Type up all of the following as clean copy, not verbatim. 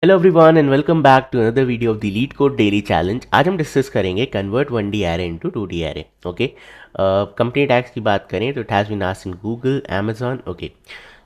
Hello everyone and welcome back to another video of the LeetCode daily challenge. आज हम discuss करेंगे convert 1D array into 2D array. Okay, company tags की बात करें तो it has been asked in Google, Amazon. Okay,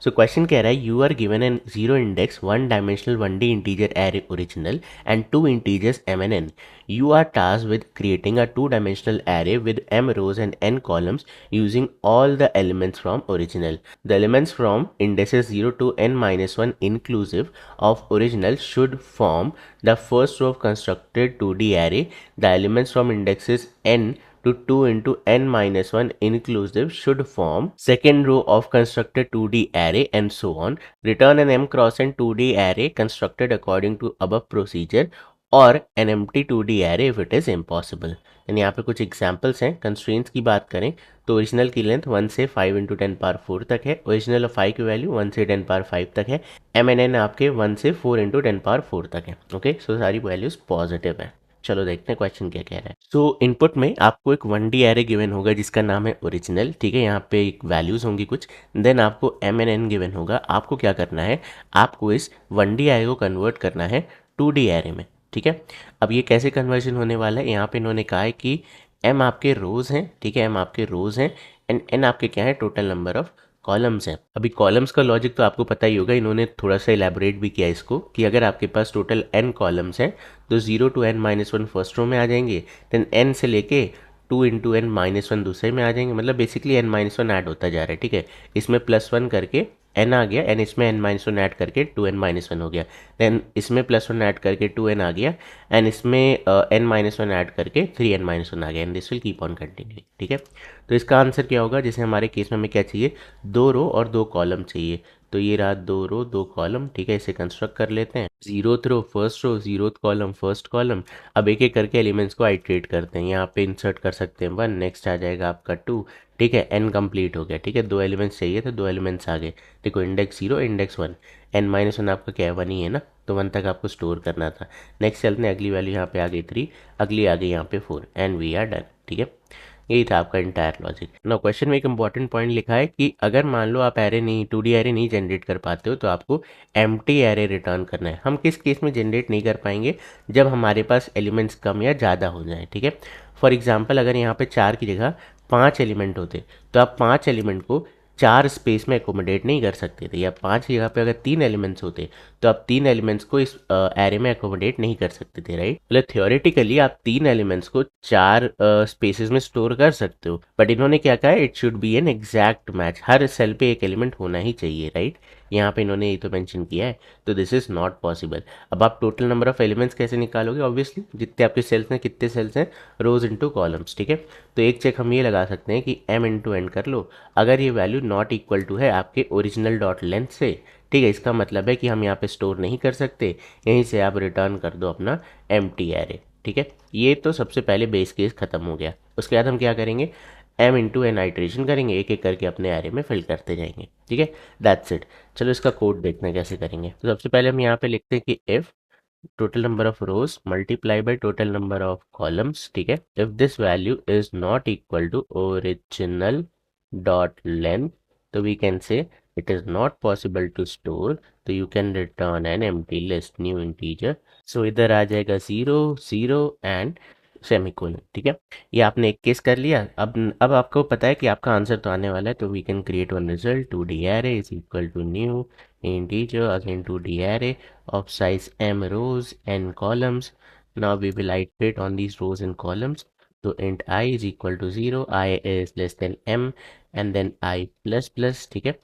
so question कह रहा है you are given an zero index one dimensional 1D integer array original and two integers MNN. You are tasked with creating a two-dimensional array with m rows and n columns using all the elements from original. The elements from indices 0 to n minus 1 inclusive of original should form the first row of constructed 2D array. The elements from indexes n to 2 into n minus 1 inclusive should form second row of constructed 2D array and so on. Return an m cross n 2D array constructed according to above procedure और an empty 2D array if it is impossible. यानी यहाँ पे कुछ examples हैं। Constraints की बात करें तो ओरिजिनल की लेंथ 1 से 5 इंटू 10 पावर 4 तक है। ओरिजिनल ऑफ 5 की वैल्यू 1 से 10 पावर 5 तक है। MNN आपके 1 से 4 इंटू 10 पावर 4 तक है। ओके, सो सारी वैल्यूज पॉजिटिव है। चलो देखते हैं क्वेश्चन क्या कह रहा है। सो इनपुट में आपको एक 1D एरे गिवन होगा जिसका नाम है ओरिजिनल। ठीक है, यहाँ पे एक वैल्यूज होंगी कुछ, देन आपको MNN गिवन होगा। आपको क्या करना है, आपको इस 1D एरे को कन्वर्ट करना है 2D एरे में। ठीक है, अब ये कैसे कन्वर्जन होने वाला है, यहाँ पे इन्होंने कहा है कि m आपके रोज हैं। ठीक है, m आपके रोज हैं एंड n आपके क्या है, टोटल नंबर ऑफ कॉलम्स हैं। अभी कॉलम्स का लॉजिक तो आपको पता ही होगा, इन्होंने थोड़ा सा इलेबोरेट भी किया इसको कि अगर आपके पास टोटल n कॉलम्स हैं तो 0 to n minus 1 first row में आ जाएंगे, देन n से लेके 2 इंटू एन माइनस 1 दूसरे में आ जाएंगे। मतलब बेसिकली n माइनस 1 ऐड होता जा रहा है। ठीक है, इसमें +1 करके n आ गया, एन इसमें n माइनस 1 ऐड करके 2n माइनस 1 हो गया, देन इसमें +1 ऐड करके 2n आ गया एंड इसमें n माइनस 1 ऐड करके 3n माइनस 1 आ गया and this will keep on continuing. ठीक है, तो इसका आंसर क्या होगा, जैसे हमारे केस में हमें क्या चाहिए, 2 रो और 2 कॉलम चाहिए। तो ये रहा 2 रो 2 कॉलम। ठीक है, इसे कंस्ट्रक्ट कर लेते हैं। 0th row first row, 0th column first column. अब एक एक करके एलिमेंट्स को आइट्रेट करते हैं। यहाँ पे इंसर्ट कर सकते हैं 1, नेक्स्ट आ जाएगा आपका 2। ठीक है, n कंप्लीट हो गया। ठीक है, 2 एलिमेंट्स चाहिए थे, 2 एलिमेंट्स आ गए। देखो इंडेक्स 0 इंडेक्स 1, n माइनस 1 आपका क्या है, 1 ही है ना, तो 1 तक आपको स्टोर करना था। नेक्स्ट चलते हैं, अगली वैल्यू यहाँ पे आ गई 3, अगली आ गई यहाँ पे 4 एंड वी आर डन। ठीक है, यही था आपका इंटायर लॉजिक। नो क्वेश्चन में एक इंपॉर्टेंट पॉइंट लिखा है कि अगर मान लो आप एरे नहीं 2D एरे नहीं जनरेट कर पाते हो तो आपको एम्प्टी एरे रिटर्न करना है। हम किस केस में जनरेट नहीं कर पाएंगे, जब हमारे पास एलिमेंट्स कम या ज़्यादा हो जाए। ठीक है, फॉर एग्जाम्पल अगर यहाँ पे 4 की जगह 5 एलिमेंट होते तो आप 5 एलिमेंट को 4 स्पेस में एकोमोडेट नहीं कर सकते थे, या 5 की जगह पे अगर 3 एलिमेंट्स होते तो आप 3 एलिमेंट्स को इस एरे में एकोमोडेट नहीं कर सकते थे, राइट। मतलब थियोरेटिकली आप 3 एलिमेंट्स को 4 स्पेसेस में स्टोर कर सकते हो, बट इन्होंने क्या कहा है, it should be an exact match, हर सेल पे एक एलिमेंट होना ही चाहिए, राइट। यहाँ पे इन्होंने ये तो मेंशन किया है, तो दिस इज नॉट पॉसिबल। अब आप टोटल नंबर ऑफ एलिमेंट्स कैसे निकालोगे, ऑब्वियसली जितने आपके सेल्स हैं, कितने सेल्स हैं, रोज इंटू कॉलम्स। ठीक है, तो एक चेक हम ये लगा सकते हैं कि m इंटू एन कर लो, अगर ये वैल्यू नॉट इक्वल टू है आपके ओरिजिनल डॉट लेंथ से। ठीक है, इसका मतलब है कि हम यहाँ पे स्टोर नहीं कर सकते, यहीं से आप रिटर्न कर दो अपना एम्प्टी एरे। ठीक है, ये तो सबसे पहले बेस केस खत्म हो गया। उसके बाद हम क्या करेंगे, m इंटू एन आइट्रेशन करेंगे, एक एक करके अपने एरे में फिल करते जाएंगे। ठीक है, दैट्स इट। चलो इसका कोड देखते हैं कैसे करेंगे। तो सबसे पहले हम यहाँ पे लिखते हैं कि if total number of rows multiply by total number of columns। ठीक है, if this value is not equal to original dot length तो we can say it is not possible to store, तो you can return an empty list new integer। so इधर आ जाएगा 0 0 and semicolon. ठीक है, ये आपने एक केस कर लिया। अब आपको पता है कि आपका आंसर तो आने वाला है, तो we can create one result 2D array is equal to new integer again 2D array of size m rows and columns। now we will iterate on these rows and columns। तो int I is equal to 0, I is less than m and then I plus plus। ठीक है,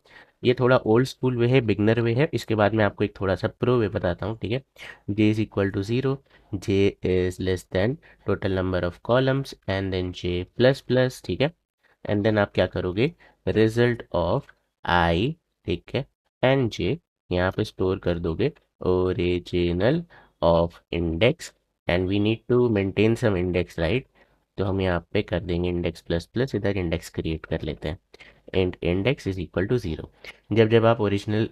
ये थोड़ा old school वे है, beginner वे है। इसके बाद मैं आपको एक थोड़ा सा प्रो वे बताता हूँ। ठीक है, j is equal to 0, j is less than total number of columns and then j plus plus। ठीक है, एंड देन आप क्या करोगे, रिजल्ट ऑफ i, ठीक है, एंड j यहाँ पे स्टोर कर दोगे original of index and we need to maintain some index, right. तो हम यहाँ पे कर देंगे इंडेक्स प्लस प्लस, इधर इंडेक्स क्रिएट कर लेते हैं and index is equal to 0। जब जब आप ओरिजिनल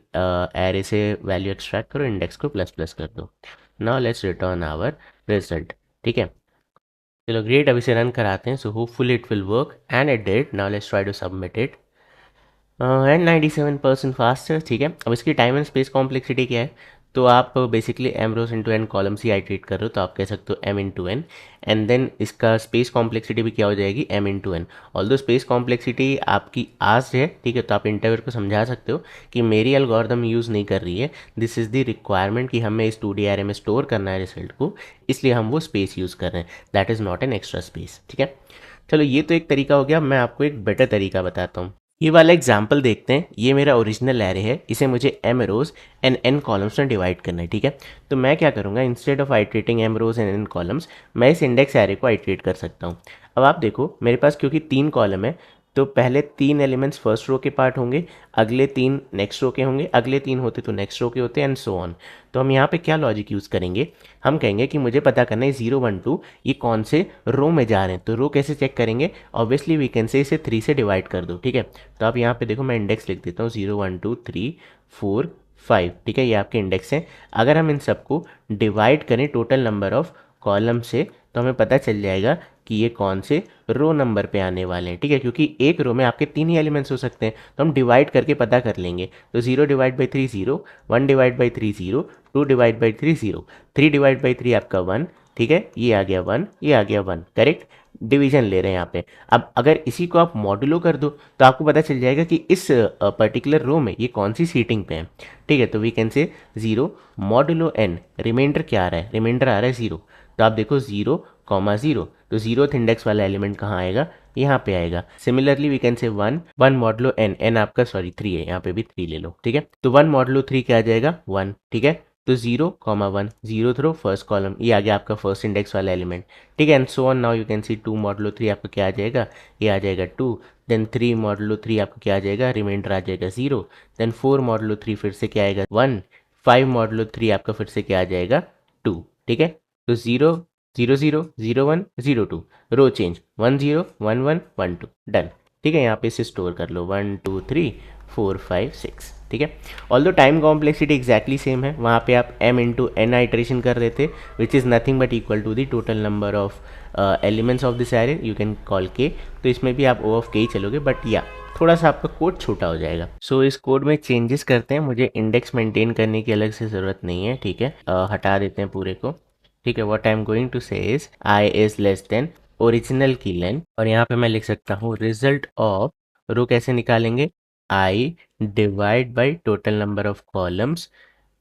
एरे से वैल्यू एक्सट्रैक्ट करो, इंडेक्स को प्लस प्लस कर दो। Now let's return our result. ठीक है, चलो ग्रेट, अब इसे रन कराते हैं। So hopefully it will work and it did. Now let's try to submit it and 97% faster. ठीक है, अब इसकी टाइम एंड स्पेस कॉम्प्लेक्सिटी क्या है, तो आप basically M rows into N columns ही आइट्रेट कर रहे हो, तो आप कह सकते हो M into N, and then इसका स्पेस कॉम्प्लेक्सिटी भी क्या हो जाएगी, M into N. Although space complexity आपकी आज है, ठीक है, तो आप इंटरव्यूअर को समझा सकते हो कि मेरी एल्गोरिदम यूज़ नहीं कर रही है, दिस इज़ द रिक्वायरमेंट कि हमें इस 2D एरे में स्टोर करना है रिजल्ट को, इसलिए हम वो स्पेस यूज़ कर रहे हैं, that is not an extra space, ठीक है। चलो ये तो एक तरीका हो गया, मैं आपको एक बेटर तरीका बताता हूँ। ये वाला एग्जाम्पल देखते हैं, ये मेरा ओरिजिनल एरे है, इसे मुझे M rows and N columns में डिवाइड करना है, ठीक है। तो मैं क्या करूँगा, instead of iterating M rows and N columns, मैं इस इंडेक्स एरे को आइट्रेट कर सकता हूँ। अब आप देखो मेरे पास क्योंकि 3 कॉलम है, तो पहले 3 एलिमेंट्स फर्स्ट रो के पार्ट होंगे, अगले 3 नेक्स्ट रो के होंगे, अगले 3 होते तो नेक्स्ट रो के होते, एंड सो ऑन। तो हम यहाँ पे क्या लॉजिक यूज़ करेंगे, हम कहेंगे कि मुझे पता करना है 0 1 2 ये कौन से रो में जा रहे हैं, तो रो कैसे चेक करेंगे, ऑब्वियसली वी कैन से इसे 3 से डिवाइड कर दो, ठीक है। तो आप यहाँ पे देखो मैं इंडेक्स लिख देता हूँ 0 1 2 3 4 5, ठीक है, ये आपके इंडेक्स हैं। अगर हम इन सबको डिवाइड करें टोटल नंबर ऑफ कॉलम से, तो हमें पता चल जाएगा कि ये कौन से रो नंबर पे आने वाले हैं, ठीक है, क्योंकि एक रो में आपके 3 ही एलिमेंट्स हो सकते हैं, तो हम डिवाइड करके पता कर लेंगे। तो 0 divide by 3 0, 1 divide by 3 0, 2 divide by 3 0, 3 divide by 3 आपका 1, ठीक है, ये आ गया 1, ये आ गया 1, करेक्ट। डिवीजन ले रहे हैं यहाँ पे। अब अगर इसी को आप मॉडुलो कर दो तो आपको पता चल जाएगा कि इस पर्टिकुलर रो में ये कौन सी सीटिंग पे है, ठीक है। तो we can say 0 modulo n, reminder क्या आ रहा है, रिमाइंडर आ रहा है 0, तो आप देखो 0 कॉमा 0, तो 0th इंडेक्स वाला एलिमेंट कहाँ आएगा, यहाँ पे आएगा। Similarly we can say 1 1 modulo n, n आपका सॉरी 3 है, यहाँ पे भी 3 ले लो, ठीक है। तो 1 मॉडुलो 3 क्या आ जाएगा 1, ठीक है। तो 0 कॉमा 1, 0 थ्रो फर्स्ट कॉलम, ये आ गया आपका फर्स्ट इंडेक्स वाला एलिमेंट, ठीक है। And so on, now you can see 2 modulo 3 आपका क्या आ जाएगा, ये आ जाएगा 2, देन 3 मॉडुलो 3 आपका क्या आ जाएगा, रिमाइंडर आ जाएगा 0, देन 4 मॉडुलो 3 फिर से क्या आएगा 1, 5 मॉडुलो 3 आपका फिर से क्या आ जाएगा 2, ठीक है। तो 0 0 0 0 1 0 2, रो चेंज 1 0 1 1 1 2, डन, ठीक है। यहाँ पे इसे स्टोर कर लो 1 2 3 4 5 6, ठीक है। Although time complexity exactly same है, वहाँ पे आप m इंटू एन आइट्रेशन कर रहे थे, which is nothing but equal to the total number of elements of this array, you can call k, तो इसमें भी आप o ऑफ k ही चलोगे, बट या थोड़ा सा आपका कोड छोटा हो जाएगा। सो इस कोड में चेंजेस करते हैं, मुझे इंडेक्स मेंटेन करने की अलग से ज़रूरत नहीं है, ठीक है। हटा देते हैं पूरे को, ठीक है। What I am going to say is I is less than original की लेंथ, और यहाँ पे मैं लिख सकता हूँ रिजल्ट ऑफ रो कैसे निकालेंगे, I divide by total number of columns,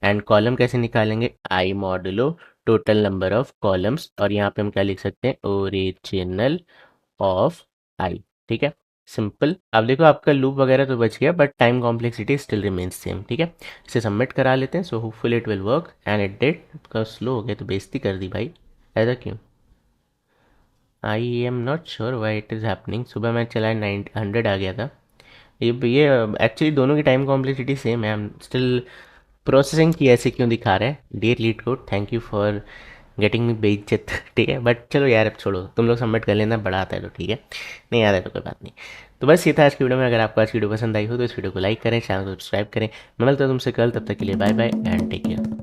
and column कैसे निकालेंगे, I modulo total number of columns, और यहाँ पे हम क्या लिख सकते हैं, ओरिजिनल ऑफ आई, ठीक है। सिंपल। अब देखो आपका लूप वगैरह तो बच गया, but time complexity still remains same, ठीक है। इसे सबमिट करा लेते हैं, so hopefully it will work, and it did. का स्लो हो गया तो बेइज्जती कर दी भाई, ऐसा क्यों, I am not sure why it is happening. सुबह मैं चलाया 100 आ गया था। ये एक्चुअली दोनों की टाइम कॉम्प्लेक्सिटी सेम है, हम स्टिल प्रोसेसिंग की ऐसे क्यों दिखा रहा है। Dear LeetCode, thank you for getting me बेइज्जत, ठीक है। बट चलो यार अब छोड़ो, तुम लोग सबमिट कर लेना, बड़ा आता है तो ठीक है, नहीं आता है तो कोई बात नहीं। तो बस ये था आज की वीडियो में। अगर आपको आज की वीडियो पसंद आई हो तो इस वीडियो को लाइक करें, चैनल को सब्सक्राइब करें। मैं मिलता हूं तुमसे कल, तब तक के लिए bye bye and take care.